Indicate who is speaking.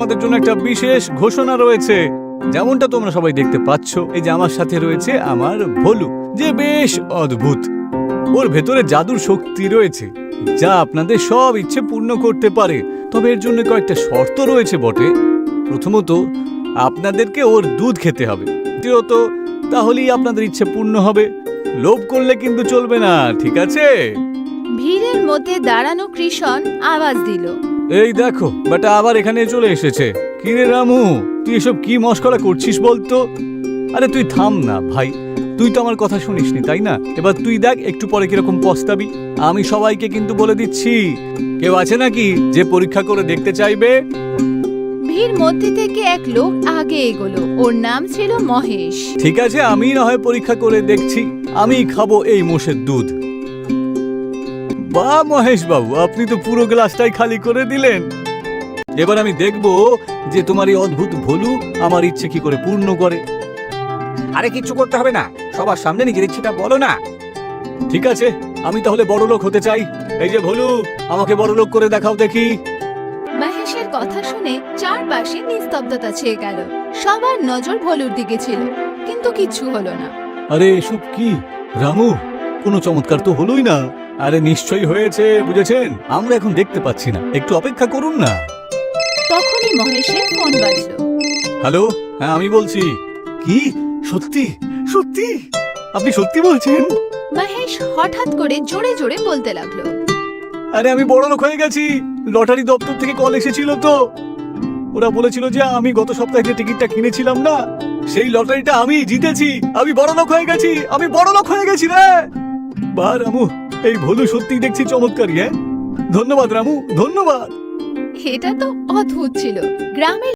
Speaker 1: আমাদের জন্য একটা বিশেষ ঘোষণা রয়েছে। যেমনটা তোমরা সবাই দেখতে পাচ্ছ, এই যে আমার সাথে রয়েছে আমার ভোলু, যে বেশ অদ্ভুত। ওর ভেতরে জাদুর শক্তি রয়েছে যা আপনাদের সব ইচ্ছে পূর্ণ করতে পারে। তবে এর জন্য কয়েকটা শর্ত রয়েছে বটে। প্রথমত, আপনাদেরকে ওর দুধ খেতে হবে। দ্বিতীয়ত, তাহলেই আপনাদের ইচ্ছে পূর্ণ হবে। লোভ করলে কিন্তু চলবে না, ঠিক আছে?
Speaker 2: ভিড়ের মধ্যে দাঁড়ানো কৃষণ আওয়াজ দিল,
Speaker 1: এই দেখো, বেটা আবার এখানে চলে এসেছে। কি রে রামু, তুই এসব কি মশকরা করছিস বলতো? আরে তুই থাম না ভাই, তুই তো আমার কথা শুনিসনি, তাই না? এবার তুই দেখ একটু পরে কিরকম পস্তাবি। আমি সবাইকে কিন্তু বলে দিচ্ছি, কেউ আছে নাকি যে পরীক্ষা করে দেখতে চাইবে?
Speaker 2: ভিড় মধ্যে থেকে এক লোক আগে এগোলো। ওর নাম ছিল মহেশ।
Speaker 1: ঠিক আছে, আমি না হয় পরীক্ষা করে দেখছি। আমি খাবো এই মোষের দুধ। বাহ মহেশ বাবু, আপনি তো পুরো গ্লাসটাই খালি করে দিলেন। এবার আমি দেখব যে তোমার এই অদ্ভুত ভোলু আমার ইচ্ছে কি করে পূর্ণ করে।
Speaker 3: আরে কিচ্ছু করতে হবে না, সবার সামনে নিজের ইচ্ছেটা বলো না।
Speaker 1: ঠিক আছে, আমি তাহলে বড় লোক হতে চাই। এই যে ভোলু, আমাকে বড় লোক করে দেখাও দেখি।
Speaker 2: মহেশের কথা শুনে চারপাশে নিস্তব্ধতা ছেয়ে গেল। সবার নজর ভোলুর দিকে ছিল, কিন্তু কিচ্ছু হলো না।
Speaker 1: আরে এসব কি রামু, কোনো চমৎকার তো হলোই না। আরে নিশ্চয়ই হয়েছে, বুঝেছেন? আমরা এখন দেখতে পাচ্ছি না, একটু অপেক্ষা করুন না।
Speaker 2: তখনই মহেশের ফোন বাজলো।
Speaker 1: হ্যালো, হ্যাঁ আমি বলছি। কি সত্যি? সত্যি? আপনি সত্যি বলছেন?
Speaker 2: মহেশ হঠাৎ করে জোরে জোরে বলতে লাগলো,
Speaker 1: আরে আমি বড় লোক হয়ে গেছি। লটারি দপ্তর থেকে কল এসেছিল তো। ওরা বলেছিল যে আমি গত সপ্তাহে যে টিকিটটা কিনেছিলাম না, সেই লটারিটা আমি জিতেছি। আমি বড় লোক হয়ে গেছি, আমি বড় লোক হয়ে গেছি রে। বাহ রামু, এই ভোলু সত্যি দেখছি চমৎকারী। হ্যাঁ, ধন্যবাদ রামু, ধন্যবাদ।
Speaker 2: এটা তো অদ্ভুত ছিল। গ্রামের